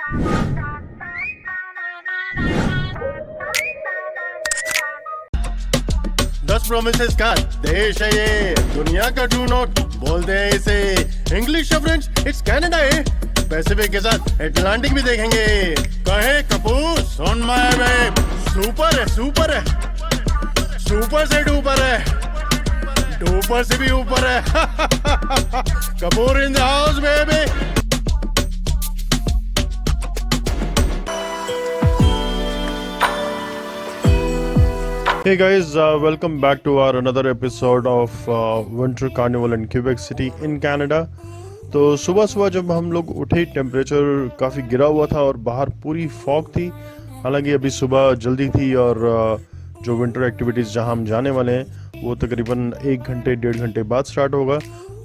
10 promises का देश है ये, दुनिया का ट्रू नॉट बोलते हैं इसे। इंग्लिश या फ्रेंच, इट्स कनाडा है। पैसिफिक के साथ अटलांटिक भी देखेंगे। कहे कपूर सुन माय बेब, सुपर है, सुपर है, सुपर से डुपर है, डुपर से भी ऊपर है। Kapoor in the house baby. Hey guys, welcome back to our another episode of Winter Carnival in Quebec City in Canada। तो सुबह सुबह जब हम लोग उठे, टेम्परेचर काफ़ी गिरा हुआ था और बाहर पूरी फॉग थी। हालांकि अभी सुबह जल्दी थी और जो विंटर एक्टिविटीज़ जहां हम जाने वाले हैं वो तकरीबन 1-1.5 घंटे बाद स्टार्ट होगा।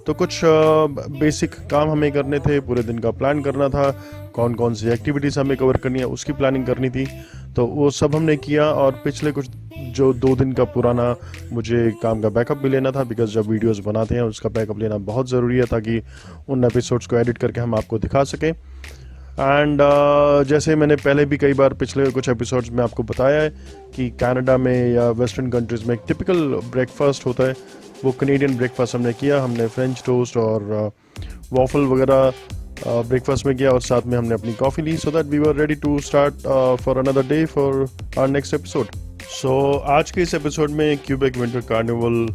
तो कुछ बेसिक काम हमें करने थे, पूरे दिन का प्लान करना था, कौन कौन सी एक्टिविटीज़ हमें कवर करनी है उसकी प्लानिंग करनी थी। तो वो सब हमने किया और पिछले कुछ जो 2 दिन का पुराना मुझे काम का बैकअप भी लेना था, बिकॉज जब वीडियोस बनाते हैं उसका बैकअप लेना बहुत ज़रूरी है ताकि उन एपिसोड्स को एडिट करके हम आपको दिखा सकें। एंड जैसे मैंने पहले भी कई बार पिछले कुछ एपिसोड्स में आपको बताया है कि कनाडा में या वेस्टर्न कंट्रीज़ में एक टिपिकल ब्रेकफास्ट होता है, वो कनेडियन ब्रेकफास्ट हमने किया। हमने फ्रेंच टोस्ट और वॉफल वगैरह ब्रेकफास्ट में किया और साथ में हमने अपनी कॉफ़ी ली, so that we were ready to start for another day for our next episode. So आज के इस एपिसोड में क्यूबेक विंटर कार्निवल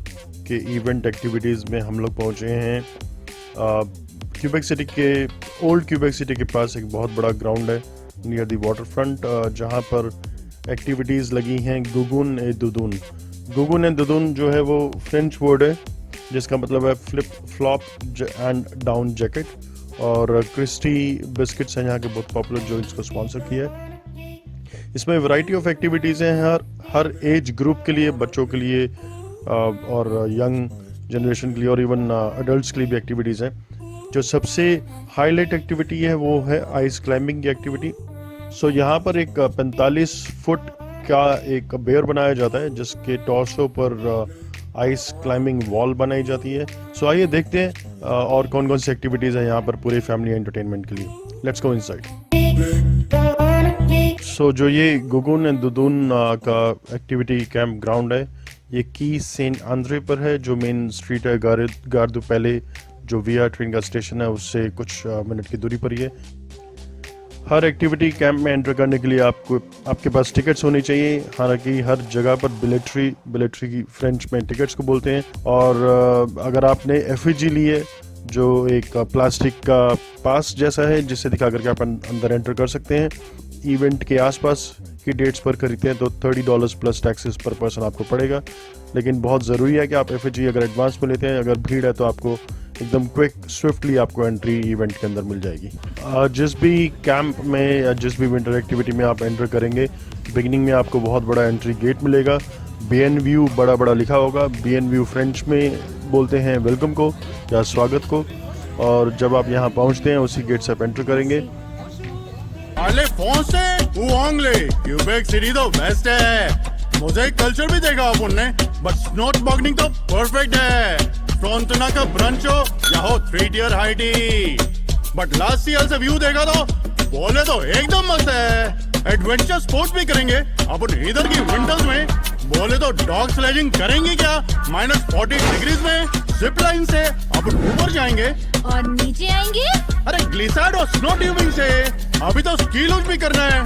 के इवेंट एक्टिविटीज़ में हम लोग पहुँचे हैं क्यूबेक सिटी के, ओल्ड क्यूबेक सिटी के पास एक बहुत बड़ा ग्राउंड है नियर दी वाटर फ्रंट, जहाँ पर एक्टिविटीज़ लगी हैं गुगुन ए दुदुन। गुगुन ए दुदुन जो है वो फ्रेंच वर्ड है जिसका मतलब है flip flop and down jacket, और क्रिस्टी बिस्किट्स हैं यहाँ के बहुत पॉपुलर जो इसको स्पॉन्सर किया है। इसमें वैरायटी ऑफ एक्टिविटीज़ हैं हर एज ग्रुप के लिए, बच्चों के लिए और यंग जनरेशन के लिए और इवन अडल्ट्स के लिए भी एक्टिविटीज़ हैं। जो सबसे हाईलाइट एक्टिविटी है वो है आइस क्लाइंबिंग की एक्टिविटी। सो यहाँ पर एक 45 फुट का एक बेयर बनाया जाता है जिसके टॉर्सो पर आइस क्लाइंबिंग वॉल बनाई जाती है। सो आइए देखते हैं और कौन कौन सी एक्टिविटीज़ हैं यहाँ पर पूरे फैमिली एंटरटेनमेंट के लिए। Let's go inside. सो जो ये गुगुन एंड दुदुन का एक्टिविटी कैंप ग्राउंड है, ये की सेंट आंद्रे पर है, जो मेन स्ट्रीट है गार्दू पहले जो वीआर ट्रेन का स्टेशन है उससे कुछ मिनट की दूरी पर ही है। हर एक्टिविटी कैंप में एंटर करने के लिए आपके पास टिकट्स होनी चाहिए। हालांकि हर जगह पर बिलेट्री की फ्रेंच में टिकट्स को बोलते हैं, और अगर आपने एफईजी ली है जो एक प्लास्टिक का पास जैसा है जिससे दिखा करके आप अंदर एंटर कर सकते हैं। इवेंट के आसपास की डेट्स पर खरीदते हैं तो $30 प्लस टैक्सेस पर पर्सन आपको पड़ेगा, लेकिन बहुत ज़रूरी है कि आप एफईजी अगर एडवांस में लेते हैं, अगर भीड़ है तो आपको एकदम क्विक स्विफ्टली आपको एंट्री इवेंट के अंदर मिल जाएगी। जिस भी कैंप में या जिस भी विंटर एक्टिविटी में आप एंटर करेंगे, बिगिनिंग में आपको बहुत बड़ा एंट्री गेट मिलेगा। BNView बड़ा लिखा होगा। BNView फ्रेंच में बोलते हैं वेलकम को या स्वागत को, और जब आप यहाँ पहुँचते हैं उसी गेट से आप एंटर करेंगे। अरे फोन से उआंगले क्यूबेक सिटी तो बेस्ट है। मुझे कल्चर भी देखा अपन ने, बट स्नोट बॉगनिंग तो परफेक्ट है। फ्रंटना का ब्रंच हो या हो 3 tier high tea, but last year से व्यू देखा तो बोले तो एकदम मस्त है। एडवेंचर स्पोर्ट्स भी करेंगे अपन इधर की विंटर्स में। बोले तो डॉग स्लेजिंग करेंगे क्या -40 डिग्रीज में, जिप लाइन से अपन ऊपर जाएंगे और नीचे आएंगे। अरे ग्लिसर्ड और स्नो ट्यूबिंग से। अभी तो स्की लूज भी करना है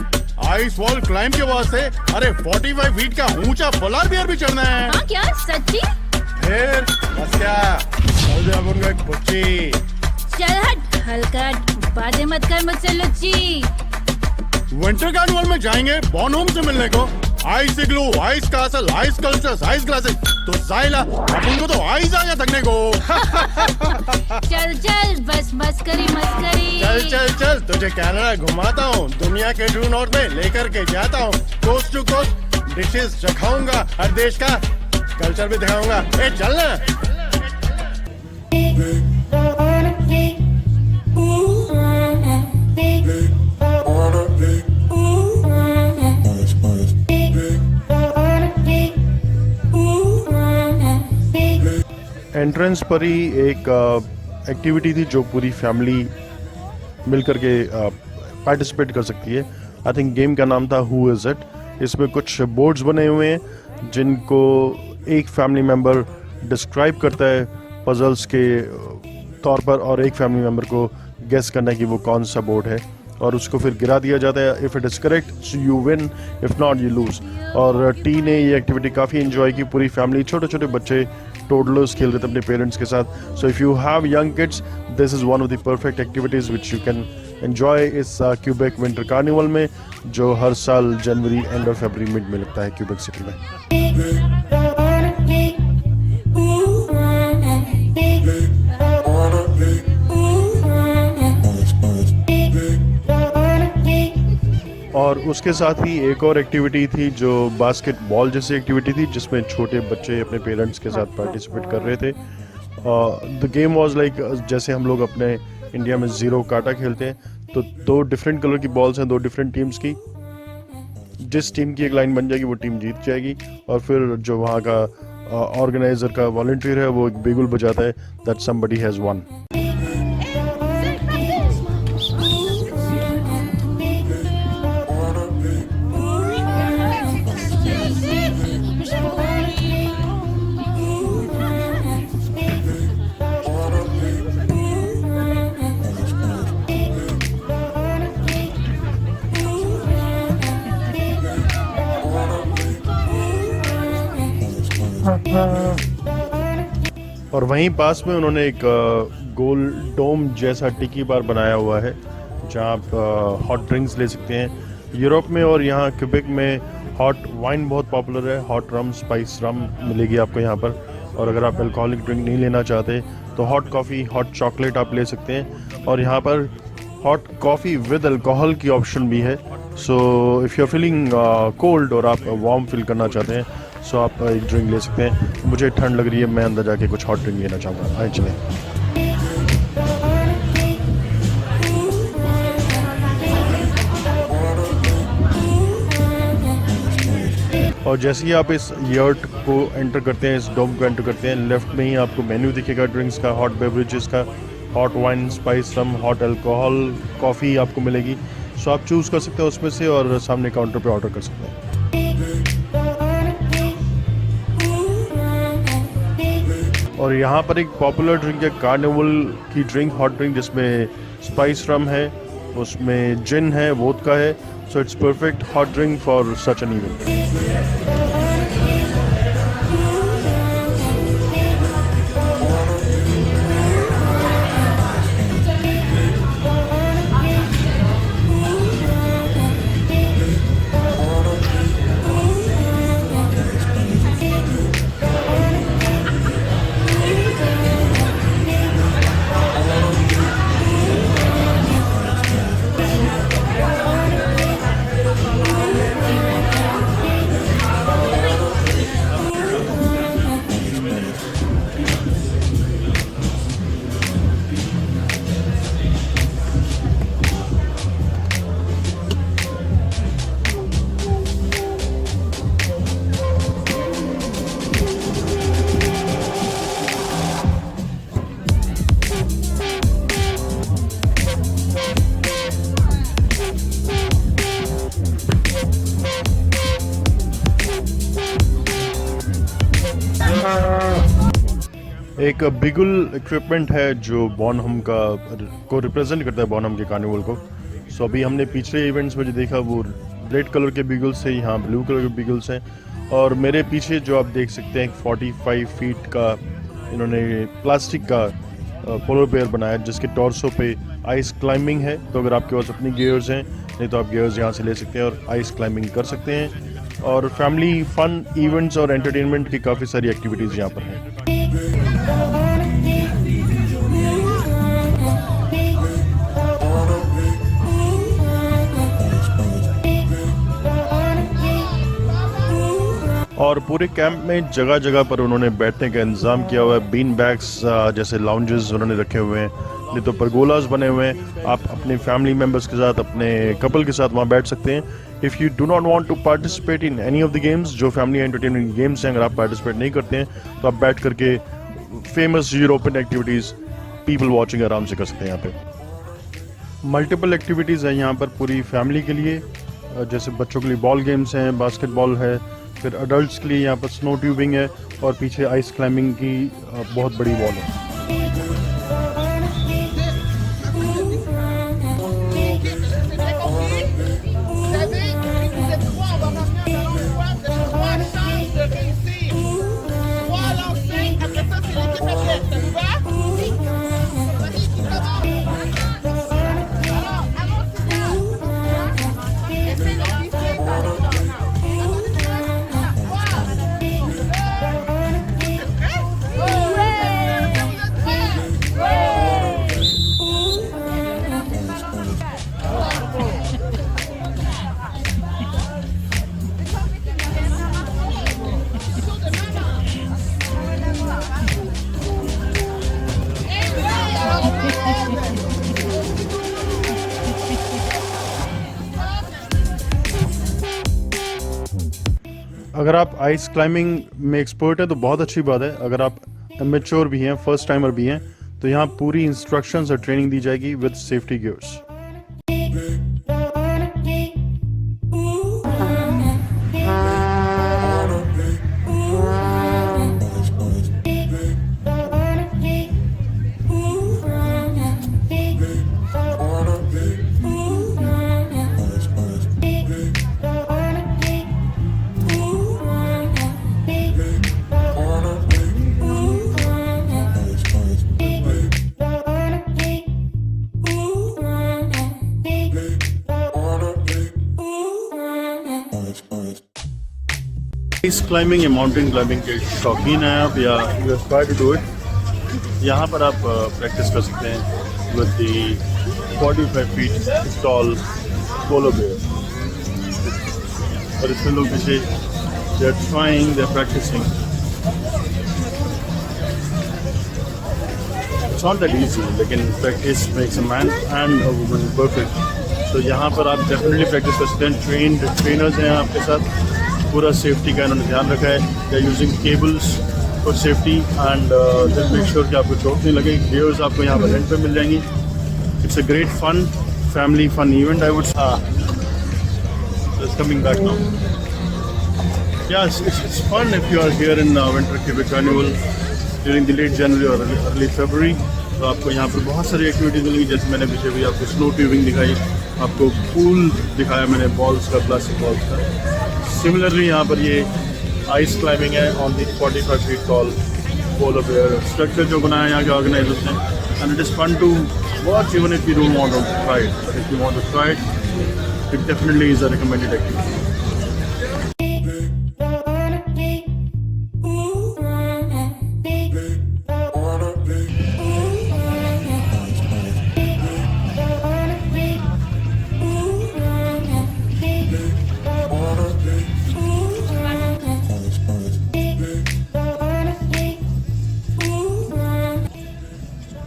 आइस वॉल क्लाइंब के वास्ते। अरे 45 फीट का ऊंचा पोलर बियर भी चढ़ना है। हाँ क्या सच्ची? फिर बस क्या, चल दे अपन को एक पुच्ची। चल हट हल्का, बातें मत कर मुझसे लुच्ची। विंटर कार्निवल में जाएंगे बॉनहोम से मिलने को। Ice igloo, ice castle, ice cultures, ice glasses, तो जाइला अपन को तो आइस आ गया थकने को। चल बस मस्करी। चल तुझे कनाडा घुमाता हूँ, दुनिया के ट्रू नॉर्थ में लेकर के जाता हूँ। कोस्ट टू कोस्ट डिशेस चखाऊंगा, हर देश का कल्चर भी दिखाऊंगा। ए चल ना। एंट्रेंस पर ही एक एक्टिविटी थी जो पूरी फैमिली मिलकर के पार्टिसिपेट कर सकती है। आई थिंक गेम का नाम था हु इज़ इट। इसमें कुछ बोर्ड्स बने हुए हैं जिनको एक फैमिली मेम्बर डिस्क्राइब करता है पजल्स के तौर पर, और एक फैमिली मेम्बर को गेस करना है कि वो कौन सा बोर्ड है, और उसको फिर गिरा दिया जाता है। If it is correct so you win, if not you lose. और टी ने ये एक्टिविटी काफ़ी इन्जॉय की, पूरी फैमिली, छोटे छोटे बच्चे, टोडलर्स खेल रहे थे अपने पेरेंट्स के साथ। सो if you have young kids, this is one of the perfect activities which you can enjoy इस क्यूबेक विंटर कार्निवल में, जो हर साल जनवरी एंड और फरवरी मिड में लगता है क्यूबेक सिटी में। और उसके साथ ही एक और एक्टिविटी थी जो बास्केटबॉल जैसी एक्टिविटी थी, जिसमें छोटे बच्चे अपने पेरेंट्स के साथ पार्टिसिपेट कर रहे थे। द गेम वाज लाइक, जैसे हम लोग अपने इंडिया में ज़ीरो काटा खेलते हैं, तो 2 डिफरेंट कलर की बॉल्स हैं 2 डिफरेंट टीम्स की। जिस टीम की एक लाइन बन जाएगी वो टीम जीत जाएगी, और फिर जो वहाँ का ऑर्गेनाइजर का वॉलंटियर है वो एक बिगुल बजाता है दैट समबडी हैज़ वन। और वहीं पास में उन्होंने एक गोल डोम जैसा टिकी बार बनाया हुआ है, जहाँ आप हॉट ड्रिंक्स ले सकते हैं। यूरोप में और यहाँ क्यूबेक में हॉट वाइन बहुत पॉपुलर है। हॉट रम, स्पाइस रम मिलेगी आपको यहाँ पर। और अगर आप अल्कोहलिक ड्रिंक नहीं लेना चाहते तो हॉट कॉफ़ी, हॉट चॉकलेट आप ले सकते हैं। और यहाँ पर हॉट कॉफ़ी विद अल्कोहल की ऑप्शन भी है। So if you are feeling cold और आप वार्म फील करना चाहते हैं, सो आप एक ड्रिंक ले सकते हैं। मुझे ठंड लग रही है, मैं अंदर जाके कुछ हॉट ड्रिंक लेना चाहूँगा। आइए चलें। और जैसे ही आप इस यर्ट को एंटर करते हैं, इस डोम को एंटर करते हैं, लेफ्ट में ही आपको मेन्यू दिखेगा ड्रिंक्स का, हॉट बेवरेजेस का, हॉट वाइन, स्पाइस रम, हॉट अल्कोहल, कॉफ़ी आपको मिलेगी। सो आप चूज़ कर सकते हैं उसमें से, और सामने काउंटर पे ऑर्डर कर सकते हैं। और यहाँ पर एक पॉपुलर ड्रिंक है कार्निवल की ड्रिंक, हॉट ड्रिंक, जिसमें स्पाइस रम है, उसमें जिन है, वोदका है। So it's perfect hot drink for such an event. एक बिगुल इक्विपमेंट है जो बॉनहम को रिप्रेजेंट करता है, बॉनहम के कार्निवल को। सो अभी हमने पिछले इवेंट्स में जो देखा वो रेड कलर के बिगल्स है, यहाँ ब्लू कलर के बिगल्स हैं। और मेरे पीछे जो आप देख सकते हैं 45 फीट का इन्होंने प्लास्टिक का पोलर बेयर बनाया, जिसके टॉर्सो पे आइस क्लाइंबिंग है। तो अगर आपके पास अपनी गियर्स हैं, नहीं तो आप गियर्स यहाँ से ले सकते हैं और आइस क्लाइंबिंग कर सकते हैं। और फैमिली फन इवेंट्स और एंटरटेनमेंट की काफ़ी सारी एक्टिविटीज़ यहाँ पर हैं। और पूरे कैंप में जगह जगह पर उन्होंने बैठने का इंतज़ाम किया हुआ है। बीन बैग्स जैसे लाउंजेस उन्होंने रखे हुए हैं, नहीं तो परगोलाज बने हुए हैं। आप अपने फैमिली मेम्बर्स के साथ, अपने कपल के साथ वहाँ बैठ सकते हैं। If you do not want to participate in any of the games, जो फैमिली एंटरटेनमेंट गेम्स हैं, अगर आप पार्टिसिपेट नहीं करते हैं तो आप बैठ करके famous European activities people watching आराम से कर सकते हैं यहाँ पे। मल्टीपल एक्टिविटीज़ हैं यहाँ पर पूरी फैमिली के लिए, जैसे बच्चों के लिए बॉल गेम्स हैं, बास्केटबॉल है, फिर अडल्ट्स के लिए यहाँ पर स्नो ट्यूबिंग है और पीछे आइस क्लाइंबिंग की बहुत बड़ी वॉल है। अगर आप आइस क्लाइंबिंग में एक्सपर्ट है तो बहुत अच्छी बात है। अगर आप एमेच्योर भी हैं, फर्स्ट टाइमर भी हैं, तो यहाँ पूरी इंस्ट्रक्शंस और ट्रेनिंग दी जाएगी with safety gears. Ice climbing या माउंटेन क्लाइंबिंग के शौकीन हैं आप या you try to do it, यहाँ पर आप प्रैक्टिस कर सकते हैं with the 45 feet tall polar bear. और इसमें लोग पीछे they are trying, they are practising. It's not that easy, लेकिन practice makes a man and a woman perfect. तो यहाँ पर आप डेफिनेटली प्रैक्टिस कर सकते हैं। ट्रेनर्स हैं आपके साथ, पूरा सेफ्टी का इन्होंने ध्यान रखा है। They are using cables for safety and just make sure कि आपको चोट नहीं लगे। गियर्स आपको यहाँ पर रेंट पे मिल जाएंगी। It's a great fun family fun event, I would say. It's coming back now. Yes, it's fun if you are here in Winter Quebec Carnival during the late January or early February. तो आपको यहाँ पर बहुत सारी activities मिलेंगी, जैसे मैंने पीछे भी आपको स्नो ट्यूबिंग दिखाई, आपको पूल दिखाया मैंने बॉल्स का, प्लास्टिक बॉल्स का। सिमिलरली यहाँ पर ये आइस क्लाइंबिंग है on the 45 feet tall polar bear structure जो बनाया यहाँ के ऑर्गेनाइजर्स ने, and it is fun to watch even if you don't want to try it. If you want to try it, it definitely is a recommended activity.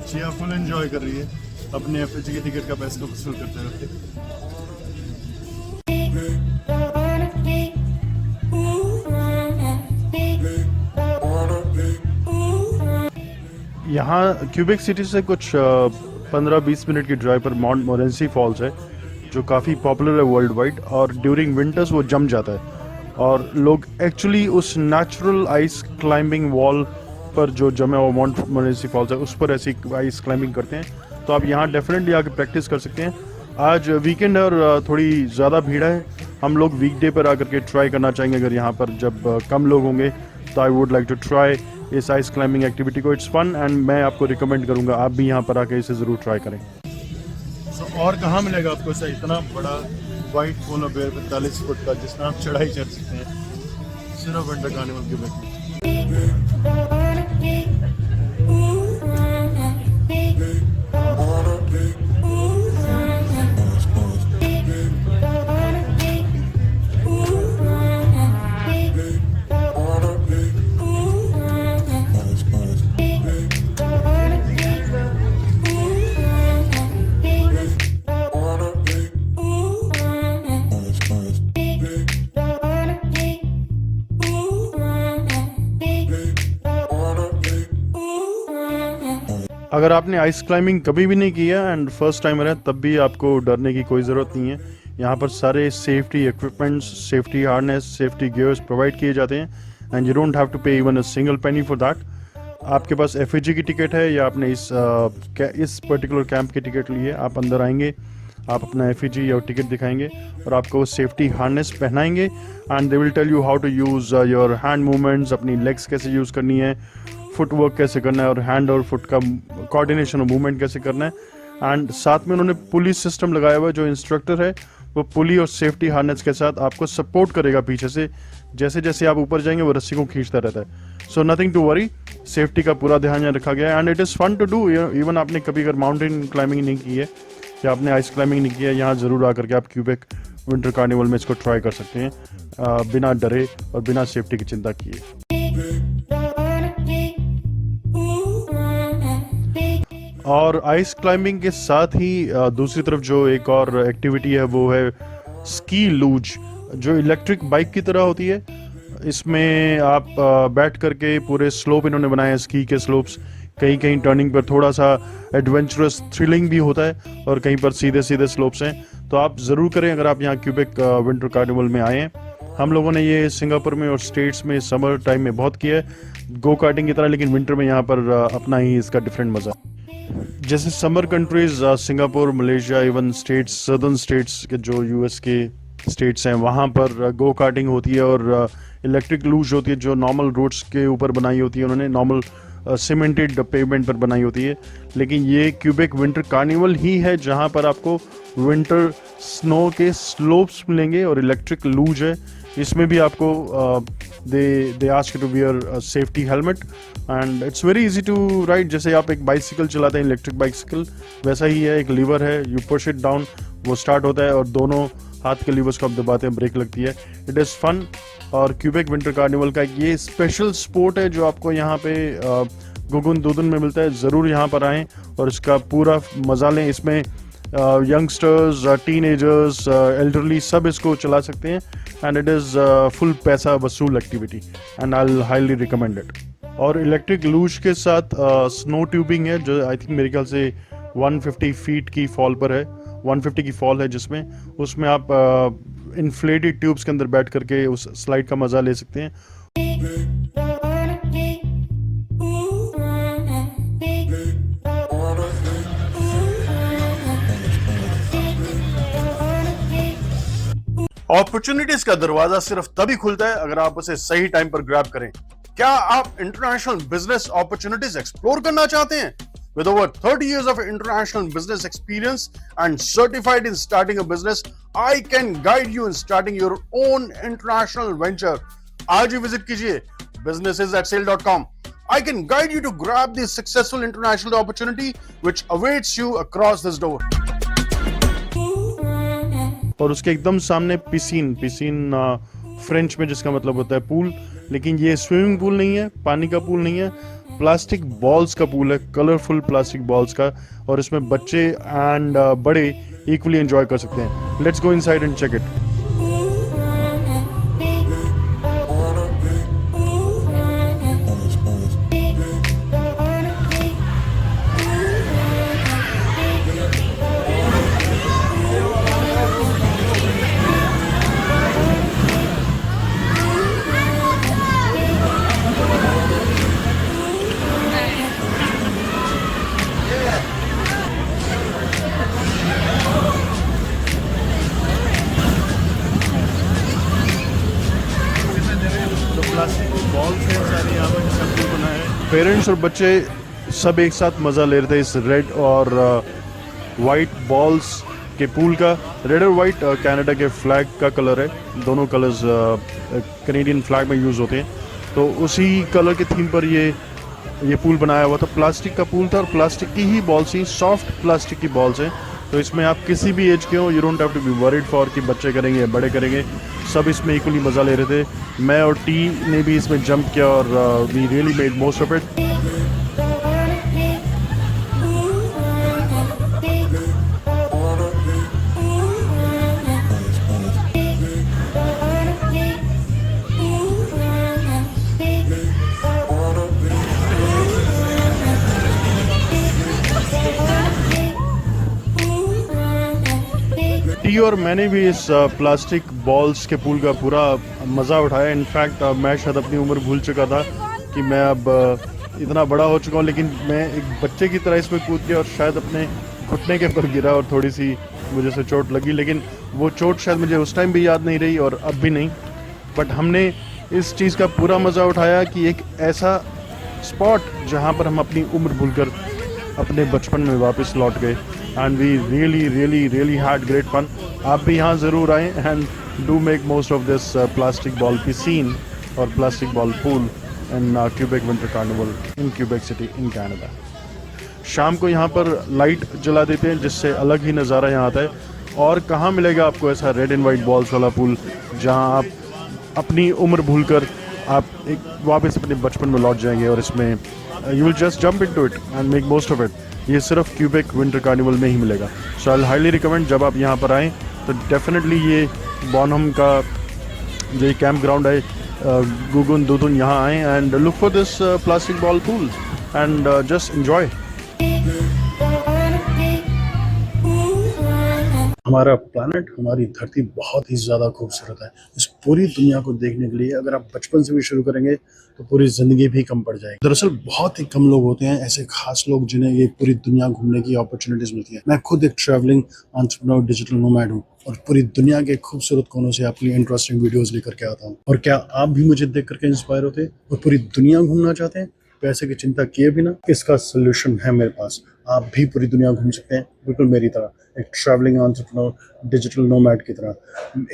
Jiya full enjoy कर रही है अपने FH की टिकट का पैसा वसूल करते हुए। यहाँ क्यूबेक सिटी से कुछ 15-20 मिनट की ड्राइव पर माउंट मोरेंसी फॉल्स है, जो काफ़ी पॉपुलर है वर्ल्ड वाइड, और ड्यूरिंग विंटर्स वो जम जाता है और लोग एक्चुअली उस नेचुरल आइस क्लाइंबिंग वॉल पर जो जमे हुआ माउंट मोरेंसी फॉल्स है उस पर ऐसी आइस क्लाइंबिंग करते हैं। तो आप यहाँ डेफिनेटली आके प्रैक्टिस कर सकते हैं। आज वीकेंड है और थोड़ी ज़्यादा भीड़ है। हम लोग वीकडे पर आकर के ट्राई करना चाहेंगे, अगर यहाँ पर जब कम लोग होंगे तो I would like to try इस आइस क्लाइंबिंग एक्टिविटी को। इट्स फन एंड मैं आपको रिकमेंड करूँगा आप भी यहाँ पर आके इसे ज़रूर ट्राई करें। और कहाँ मिलेगा आपको ऐसा इतना बड़ा वाइट पोलर बेयर 45 फुट का जिसमें आप चढ़ाई चढ़ सकते हैं, सिर्फ विंटर कार्निवल क्यूबेक में। अगर आपने आइस क्लाइंबिंग कभी भी नहीं किया एंड फर्स्ट टाइमर है, तब भी आपको डरने की कोई ज़रूरत नहीं है। यहाँ पर सारे safety equipments, safety harness, safety gears provide किए जाते हैं and you don't have to pay even a single penny for that. आपके पास एफएजी की टिकट है या आपने इस पर्टिकुलर कैंप की टिकट ली है, आप अंदर आएंगे, आप अपना एफएजी या टिकट दिखाएंगे और आपको सेफ्टी हार्नेस पहनाएंगे and they will tell you how to use your hand movements, अपनी लेग्स कैसे यूज़ करनी है, फुटवर्क कैसे करना है और हैंड और फुट का कोऑर्डिनेशन और मूवमेंट कैसे करना है। एंड साथ में उन्होंने पुलिस सिस्टम लगाया हुआ है। जो इंस्ट्रक्टर है वो पुली और सेफ्टी हार्नेस के साथ आपको सपोर्ट करेगा पीछे से, जैसे जैसे आप ऊपर जाएंगे वो रस्सी को खींचता रहता है। So nothing to worry, safety का पूरा ध्यान यहाँ रखा गया है and it is fun to do. Even आपने कभी अगर माउंटेन क्लाइंबिंग नहीं की है या आपने आइस क्लाइंबिंग नहीं किया है, यहाँ ज़रूर आकर के आप क्यूबेक विंटर कार्निवल में इसको ट्राई कर सकते हैं बिना डरे और बिना सेफ्टी की चिंता किए। और आइस क्लाइंबिंग के साथ ही दूसरी तरफ जो एक और एक्टिविटी है वो है स्की लूज, जो इलेक्ट्रिक बाइक की तरह होती है। इसमें आप बैठ करके पूरे स्लोप इन्होंने बनाए हैं, स्की के स्लोप्स। कहीं कहीं टर्निंग पर थोड़ा सा एडवेंचरस थ्रिलिंग भी होता है और कहीं पर सीधे सीधे स्लोप्स हैं। तो आप ज़रूर करें अगर आप यहाँ क्यूबेक विंटर कार्निवल में आए हैं। हम लोगों ने ये सिंगापुर में और स्टेट्स में समर टाइम में बहुत किया है गो कार्टिंग की तरह, लेकिन विंटर में यहाँ पर अपना ही इसका डिफरेंट मज़ा। जैसे summer countries Singapore, Malaysia, even states, southern states के जो यूएस के स्टेट्स हैं, वहाँ पर गो कार्टिंग होती है और इलेक्ट्रिक लूज होती है जो नॉर्मल रोड्स के ऊपर बनाई होती है, उन्होंने नॉर्मल सीमेंटेड पेवमेंट पर बनाई होती है। लेकिन ये क्यूबेक विंटर कार्निवल ही है जहाँ पर आपको विंटर स्नो के स्लोप्स मिलेंगे और इलेक्ट्रिक लूज है। इसमें भी आपको they ask to wear safety helmet and it's very easy to ride. जैसे आप एक बाइसिकल चलाते हैं, इलेक्ट्रिक बाइसिकल, वैसा ही है। एक लीवर है, यू पुश इट डाउन, वो स्टार्ट होता है और दोनों हाथ के लीवर्स को आप दबाते हैं, ब्रेक लगती है। It is fun. और क्यूबेक विंटर कार्निवल का ये स्पेशल स्पोर्ट है जो आपको यहाँ पे गुगुन दुदुन में मिलता है। ज़रूर यहाँ पर आएँ और इसका पूरा मज़ा लें। इसमें यंगस्टर्स, टीनेजर्स, एल्डरली सब इसको चला सकते हैं एंड इट इज़ फुल पैसा वसूल activity and I will highly recommend it. और इलेक्ट्रिक लूज के साथ स्नो ट्यूबिंग है जो आई थिंक मेरे ख्याल से 150 फीट की फॉल पर है, 150 की फॉल है जिसमें उसमें आप इन्फ्लेटेड ट्यूब्स के अंदर बैठ करके उस स्लाइड का मज़ा ले सकते हैं। अपॉर्चुनिटीज का दरवाजा सिर्फ तभी खुलता है अगर आप उसे सही टाइम पर ग्रैब करें। क्या आप इंटरनेशनल बिजनेस अपॉर्चुनिटीज एक्सप्लोर करना चाहते हैं? With over 30 years of international business experience and certified in starting a business, I can guide you in starting your own international venture. आज ही विजिट कीजिए businesses@sale.com. I can guide you to grab the successful international opportunity which awaits you across this door. और उसके एकदम सामने पिसीन French में जिसका मतलब होता है पूल, लेकिन ये स्विमिंग पूल नहीं है, पानी का पूल नहीं है, प्लास्टिक बॉल्स का पूल है, कलरफुल प्लास्टिक बॉल्स का, और इसमें बच्चे एंड बड़े इक्वली एंजॉय कर सकते हैं। Let's go inside and check it. Parents और बच्चे सब एक साथ मज़ा ले रहे थे इस रेड और वाइट बॉल्स के पूल का। रेड और वाइट कनाडा के फ्लैग का कलर है, दोनों कलर्स कैनेडियन फ्लैग में यूज़ होते हैं, तो उसी कलर के थीम पर ये पूल बनाया हुआ था। प्लास्टिक का पूल था और प्लास्टिक की ही बॉल्स ही, सॉफ्ट प्लास्टिक की बॉल्स हैं, तो इसमें आप किसी भी एज के हो, you don't have to be worried for कि बच्चे करेंगे या बड़े करेंगे, सब इसमें इक्वली मज़ा ले रहे थे। मैं और टी ने भी इसमें जंप किया और we really made most of it. अभी और मैंने भी इस प्लास्टिक बॉल्स के पूल का पूरा मज़ा उठाया। इनफैक्ट मैं शायद अपनी उम्र भूल चुका था कि मैं अब इतना बड़ा हो चुका हूँ, लेकिन मैं एक बच्चे की तरह इसमें कूद गया और शायद अपने घुटने के पर गिरा और थोड़ी सी मुझे से चोट लगी, लेकिन वो चोट शायद मुझे उस टाइम भी याद नहीं रही और अब भी नहीं। बट हमने इस चीज़ का पूरा मज़ा उठाया कि एक ऐसा स्पॉट जहाँ पर हम अपनी उम्र भूलकर अपने बचपन में वापस लौट गए। And we really really really had great fun. आप भी यहाँ ज़रूर आएँ and do make most of this plastic ball piscine और plastic ball pool in Quebec winter carnival in Quebec city in Canada. शाम को यहाँ पर लाइट जला देते हैं जिससे अलग ही नज़ारा यहाँ आता है। और कहाँ मिलेगा आपको ऐसा रेड एंड वाइट बॉल्स वाला पूल जहाँ आप अपनी उम्र भूलकर आप एक वापस अपने बचपन में लौट जाएंगे और इसमें you will just jump into it and make most of it. ये सिर्फ क्यूबेक विंटर कार्निवल में ही मिलेगा। सो आई हाईली रिकमेंड, जब आप यहाँ पर आएँ तो डेफिनेटली ये बॉनहम का जो कैंप ग्राउंड है गुगुन दुदुन, यहाँ आएँ and look for this plastic ball pool and just enjoy. हमारा प्लैनेट, हमारी धरती बहुत ही ज़्यादा खूबसूरत है। इस पूरी दुनिया को देखने के लिए अगर आप बचपन से भी शुरू करेंगे तो पूरी ज़िंदगी भी कम पड़ जाएगी। दरअसल बहुत ही कम लोग होते हैं ऐसे खास लोग जिन्हें ये पूरी दुनिया घूमने की अपॉर्चुनिटीज़ मिलती है। मैं खुद एक ट्रैवलिंग एंटरप्रेन्योर, डिजिटल नोमैड हूँ और पूरी दुनिया के खूबसूरत कोनों से आपके लिए इंटरेस्टिंग वीडियोज़ लेकर के आता हूँ। और क्या आप भी मुझे देख करके इंस्पायर होते हैं और पूरी दुनिया घूमना चाहते हैं? पैसे की चिंता किए बिना इसका सोल्यूशन है मेरे पास। आप भी पूरी दुनिया घूम सकते हैं बिल्कुल मेरी तरह, एक ट्रैवलिंग एंटरप्रेन्योर, डिजिटल नोमैड की तरह।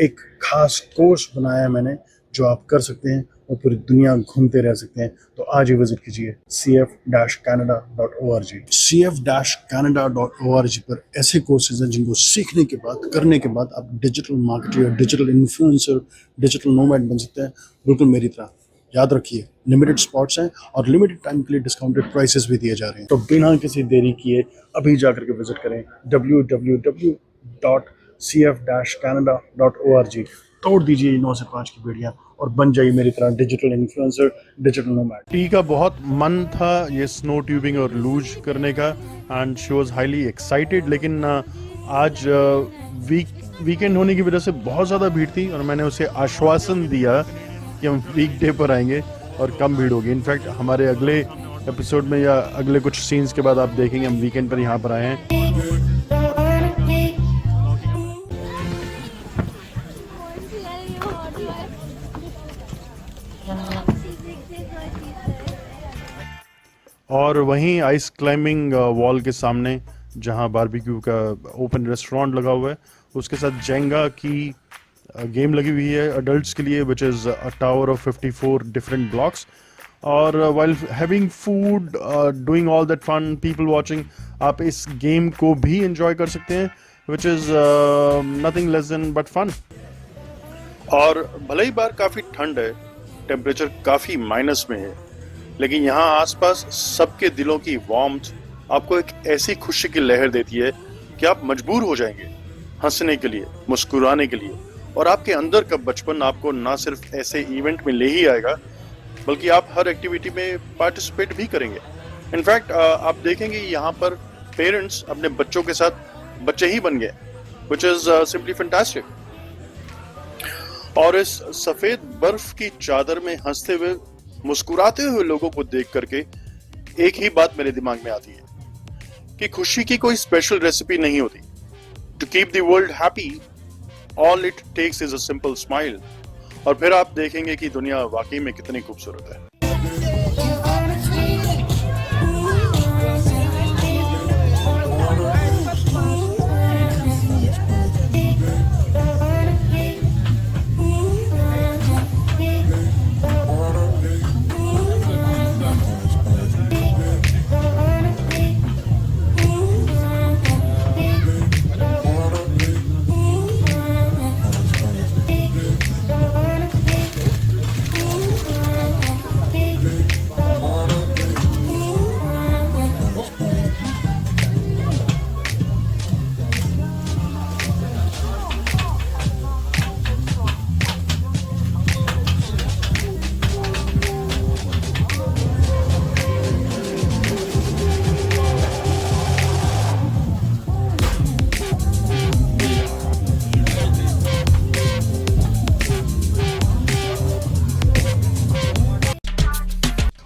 एक खास कोर्स बनाया है मैंने जो आप कर सकते हैं और पूरी दुनिया घूमते रह सकते हैं। तो आज ही विजिट कीजिए cf-canada.org। cf-canada.org पर ऐसे कोर्सेज हैं जिनको सीखने के बाद, करने के बाद आप digital marketer, digital influencer, digital nomad बन सकते हैं बिल्कुल मेरी तरह। याद रखिए, लिमिटेड स्पॉट्स हैं और लिमिटेड टाइम के लिए डिस्काउंटेड प्राइसेस भी दिए जा रहे हैं। तो बिना किसी देरी किए अभी जाकर के विजिट करें www.cf-canada.org। तोड़ दीजिए 9 से 5 की बेड़ियां और बन जाइए मेरी तरह digital influencer, digital nomad. T का बहुत मन था ये स्नो ट्यूबिंग और लूज करने का and she was highly excited, लेकिन आज वीकेंड होने की वजह से बहुत ज़्यादा भीड़ थी और मैंने उसे आश्वासन दिया कि हम वीकडे पर आएंगे और कम भीड़ होगी। इनफैक्ट हमारे अगले एपिसोड में या अगले कुछ सीन्स के बाद आप देखेंगे हम वीकेंड पर यहाँ पर आए हैं। और वहीं आइस क्लाइंबिंग वॉल के सामने जहाँ बारबेक्यू का ओपन रेस्टोरेंट लगा हुआ है, उसके साथ जेंगा की गेम लगी हुई है अडल्ट्स के लिए, which is a tower of 54 different blocks. और while having food, doing all that fun, people watching, आप इस गेम को भी एंजॉय कर सकते हैं, which is nothing less than but fun. और भले ही बाहर काफ़ी ठंड है, टेम्परेचर काफ़ी माइनस में है, लेकिन यहाँ आसपास सबके दिलों की वार्मथ आपको एक ऐसी खुशी की लहर देती है कि आप मजबूर हो जाएंगे हंसने के लिए, मुस्कुराने के लिए। और आपके अंदर का बचपन आपको ना सिर्फ ऐसे इवेंट में ले ही आएगा, बल्कि आप हर एक्टिविटी में पार्टिसिपेट भी करेंगे। इनफैक्ट आप देखेंगे यहाँ पर पेरेंट्स अपने बच्चों के साथ बच्चे ही बन गए, विच इज सिंपली फैंटास्टिक। और इस सफेद बर्फ की चादर में हंसते हुए, मुस्कुराते हुए लोगों को देख करके एक ही बात मेरे दिमाग में आती है कि खुशी की कोई स्पेशल रेसिपी नहीं होती। To keep the world happy, all it takes is a simple smile. और फिर आप देखेंगे कि दुनिया वाकई में कितनी खूबसूरत है।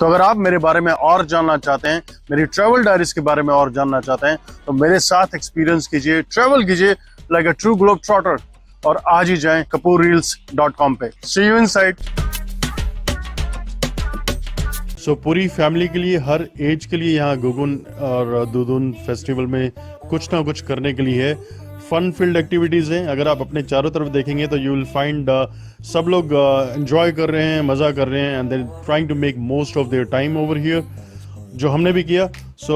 तो अगर आप मेरे बारे में और जानना चाहते हैं, मेरी ट्रैवल डायरीज के बारे में और जानना चाहते हैं, तो मेरे साथ एक्सपीरियंस कीजिए, ट्रैवल कीजिए like a true globe trotter और आज ही जाएं kapoorreels.com पे। सी यू इनसाइड। सो पूरी फैमिली के लिए, हर एज के लिए यहाँ गुगुन और दुदुन फेस्टिवल में कुछ ना कुछ करने के लिए है। फन फील्ड एक्टिविटीज़ हैं। अगर आप अपने चारों तरफ देखेंगे तो यू विल फाइंड सब लोग एंजॉय कर रहे हैं, मज़ा कर रहे हैं and they trying to make most of their time over here, जो हमने भी किया। So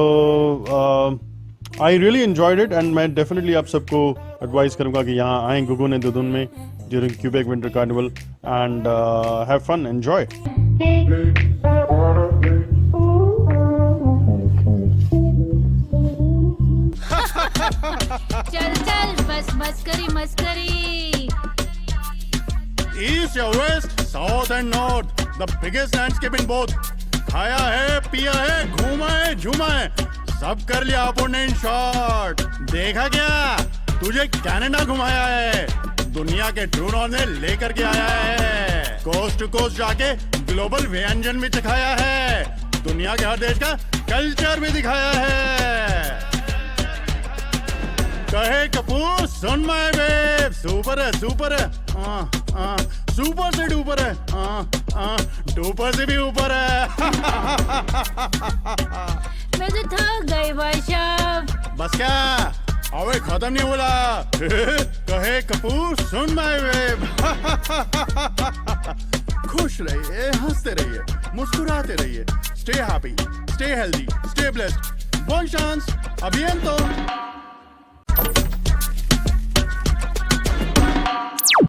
I really enjoyed it and मैं डेफिनेटली आप सबको एडवाइस करूँगा कि यहाँ आएँ गुगुन एंड दुदुन में during Quebec winter carnival and have fun, enjoy. चल चल, बस मस्करी मस्करी। East या West, South and North, the biggest landscape in both. खाया है, पिया है, घूमा है, झूमा है, सब कर लिया अपन इन शॉर्ट। देखा क्या, तुझे कनाडा घुमाया है, दुनिया के ट्रू नॉर्थ में लेकर के आया है, कोस्ट टू कोस्ट जाके ग्लोबल व्यंजन भी चखाया है, दुनिया के हर देश का कल्चर भी दिखाया है। कहे कपूर सुन माय बेब, सुपर है, सुपर है, सुपर से डुपर है, डुपर से भी ऊपर है। मैं तो थक गई भाई साहब। बस क्या, अबे खत्म नहीं बोला। कहे कपूर सुन माय बेब। खुश रहिए, हंसते रहिए, मुस्कुराते रहिए, stay happy, stay healthy, stay blessed. बोन चांस, अभियंतो।